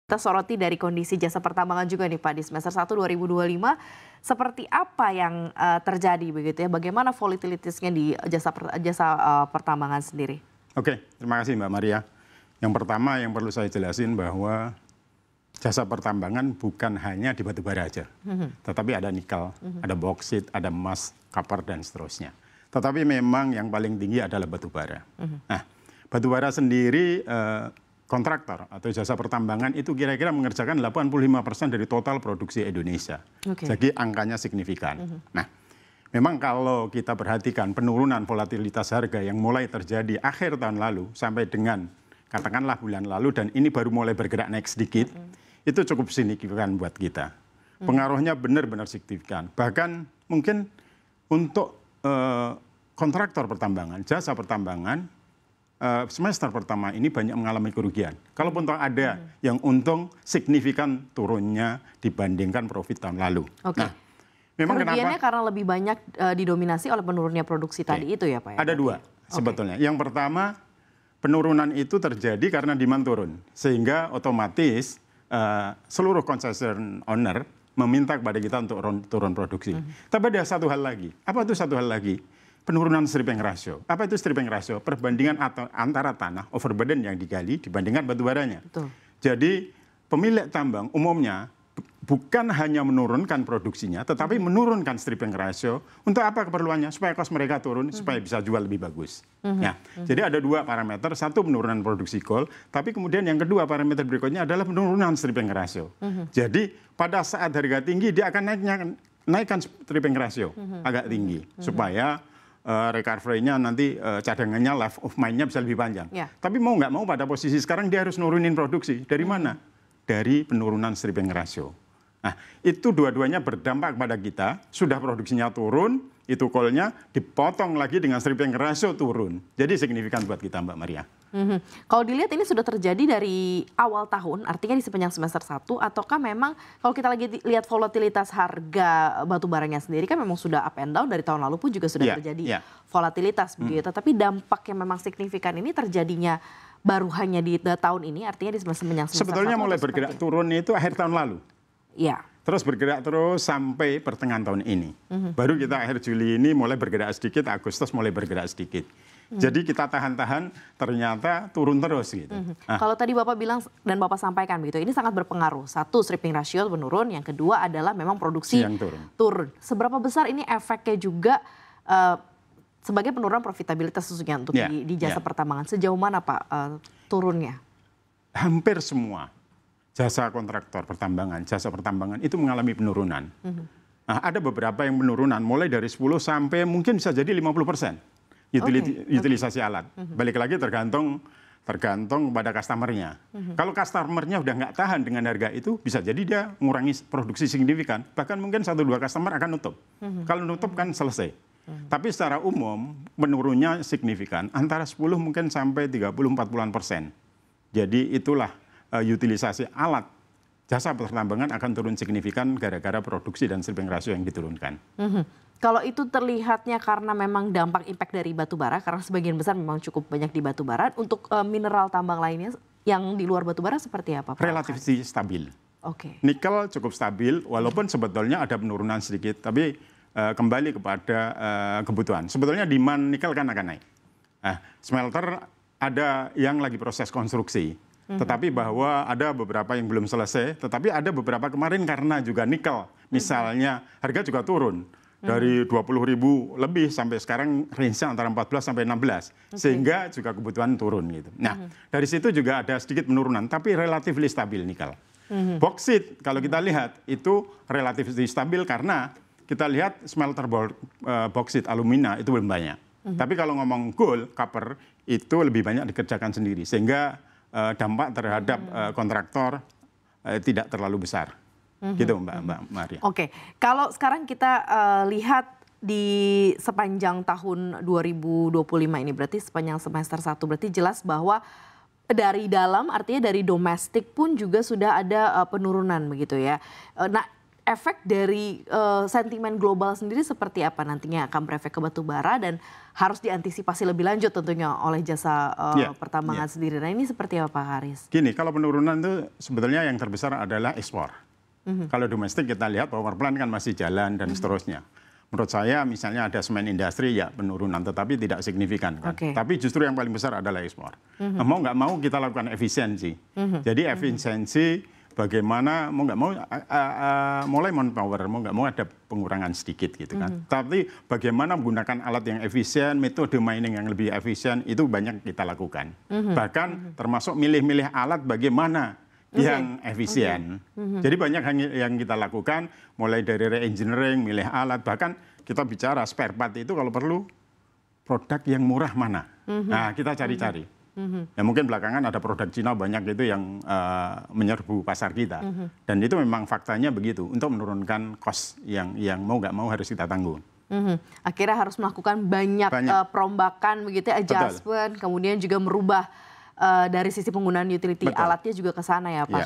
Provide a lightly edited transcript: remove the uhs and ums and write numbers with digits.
Kita soroti dari kondisi jasa pertambangan juga nih Pak di semester 1 2025 seperti apa yang terjadi begitu ya? Bagaimana volatilitasnya di jasa pertambangan sendiri? Oke, terima kasih Mbak Maria. Yang pertama yang perlu saya jelasin bahwa jasa pertambangan bukan hanya di batu bara aja, tetapi ada nikel, ada boksit, ada emas, copper dan seterusnya. Tetapi memang yang paling tinggi adalah batu bara. Nah, batu bara sendiri kontraktor atau jasa pertambangan itu kira-kira mengerjakan 85% dari total produksi Indonesia. Jadi angkanya signifikan. Nah, memang kalau kita perhatikan penurunan volatilitas harga yang mulai terjadi akhir tahun lalu sampai dengan katakanlah bulan lalu dan ini baru mulai bergerak naik sedikit, itu cukup signifikan buat kita. Pengaruhnya benar-benar signifikan. Bahkan mungkin untuk kontraktor pertambangan, jasa pertambangan, semester pertama ini banyak mengalami kerugian. Kalaupun ada yang untung signifikan turunnya dibandingkan profit tahun lalu. Nah, memang kerugiannya karena lebih banyak didominasi oleh menurunnya produksi tadi itu ya Pak? Ya? Ada dua sebetulnya. Yang pertama penurunan itu terjadi karena demand turun. Sehingga otomatis seluruh concession owner meminta kepada kita untuk turun produksi. Tapi ada satu hal lagi. Apa itu satu hal lagi? Penurunan stripping ratio. Apa itu stripping ratio? Perbandingan antara tanah overburden yang digali dibandingkan batu baranya. Jadi pemilik tambang umumnya bukan hanya menurunkan produksinya, tetapi menurunkan stripping ratio. Untuk apa keperluannya? Supaya cost mereka turun, supaya bisa jual lebih bagus. Ya, jadi ada dua parameter. Satu penurunan produksi coal, tapi kemudian yang kedua parameter berikutnya adalah penurunan stripping ratio. Jadi pada saat harga tinggi dia akan naikkan stripping ratio agak tinggi supaya recovery-nya nanti cadangannya life of mine-nya bisa lebih panjang. Tapi mau nggak mau pada posisi sekarang dia harus nurunin produksi. Dari mana? Dari penurunan stripping ratio. Nah, itu dua-duanya berdampak kepada kita. Sudah produksinya turun, itu coal-nya dipotong lagi dengan stripping ratio turun. Jadi signifikan buat kita Mbak Maria. Kalau dilihat ini sudah terjadi dari awal tahun, artinya di sepanjang semester 1, ataukah memang kalau kita lagi lihat volatilitas harga batu baranya sendiri kan memang sudah up and down dari tahun lalu pun juga sudah terjadi volatilitas begitu. Tapi dampak yang memang signifikan ini terjadinya baru hanya di tahun ini, artinya di sepanjang semester 1. Sebetulnya mulai bergerak turun itu akhir tahun lalu. Iya. Terus bergerak terus sampai pertengahan tahun ini. Baru kita akhir Juli ini mulai bergerak sedikit, Agustus mulai bergerak sedikit. Jadi kita tahan-tahan ternyata turun terus gitu. Kalau tadi Bapak bilang dan Bapak sampaikan begitu, ini sangat berpengaruh. Satu, stripping ratio menurun, yang kedua adalah memang produksi yang turun. Seberapa besar ini efeknya juga sebagai penurunan profitabilitas khususnya untuk di jasa pertambangan? Sejauh mana Pak turunnya? Hampir semua jasa kontraktor pertambangan, jasa pertambangan itu mengalami penurunan. Nah, ada beberapa yang penurunan mulai dari 10 sampai mungkin bisa jadi 50%. Utilisasi alat. Balik lagi tergantung kepada customernya. Kalau customernya udah nggak tahan dengan harga itu, bisa jadi dia mengurangi produksi signifikan. Bahkan mungkin 1-2 customer akan nutup. Kalau nutup kan selesai. Tapi secara umum menurunnya signifikan antara 10 mungkin sampai 30-40%. Jadi itulah utilisasi alat jasa pertambangan akan turun signifikan gara-gara produksi dan stripping ratio yang diturunkan. Kalau itu terlihatnya karena memang dampak impact dari batu bara, karena sebagian besar memang cukup banyak di batu bara. Untuk mineral tambang lainnya yang di luar batu bara seperti apa Pak? Relatif stabil. Nikel cukup stabil, walaupun sebetulnya ada penurunan sedikit, tapi kembali kepada kebutuhan. Sebetulnya demand nikel kan akan naik. Smelter ada yang lagi proses konstruksi. Tetapi bahwa ada beberapa yang belum selesai, tetapi ada beberapa kemarin karena juga nikel. Misalnya harga juga turun. Dari 20.000 lebih sampai sekarang range-nya antara 14 sampai 16. Sehingga juga kebutuhan turun gitu. Nah, dari situ juga ada sedikit penurunan, tapi relatif stabil nikel. Boksit kalau kita lihat itu relatif stabil karena kita lihat smelter boksit alumina itu belum banyak. Tapi kalau ngomong gold, copper itu lebih banyak dikerjakan sendiri. Sehingga dampak terhadap kontraktor tidak terlalu besar. Gitu Mbak Maria. Kalau sekarang kita lihat di sepanjang tahun 2025 ini, berarti sepanjang semester 1, berarti jelas bahwa dari dalam artinya dari domestik pun juga sudah ada penurunan begitu ya. Nah, efek dari sentimen global sendiri seperti apa nantinya akan berefek ke batu bara dan harus diantisipasi lebih lanjut tentunya oleh jasa pertambangan sendiri. Nah ini seperti apa Pak Haris? Gini, kalau penurunan itu sebetulnya yang terbesar adalah ekspor. Kalau domestik kita lihat power plant kan masih jalan dan seterusnya. Menurut saya misalnya ada semen industri ya penurunan tetapi tidak signifikan kan. Tapi justru yang paling besar adalah ekspor. Mau nggak mau kita lakukan efisiensi. Jadi efisiensi bagaimana mau nggak mau mulai manpower, mau nggak mau ada pengurangan sedikit gitu kan. Tapi bagaimana menggunakan alat yang efisien, metode mining yang lebih efisien itu banyak kita lakukan. Bahkan termasuk milih-milih alat bagaimana yang efisien. Jadi banyak yang kita lakukan, mulai dari re-engineering, milih alat, bahkan kita bicara spare part itu kalau perlu produk yang murah mana. Nah kita cari-cari. Ya mungkin belakangan ada produk Cina banyak itu yang menyerbu pasar kita. Dan itu memang faktanya begitu, untuk menurunkan cost yang mau nggak mau harus kita tanggung. Akhirnya harus melakukan banyak perombakan begitu, adjustment, kemudian juga merubah dari sisi penggunaan utility alatnya juga ke sana ya Pak.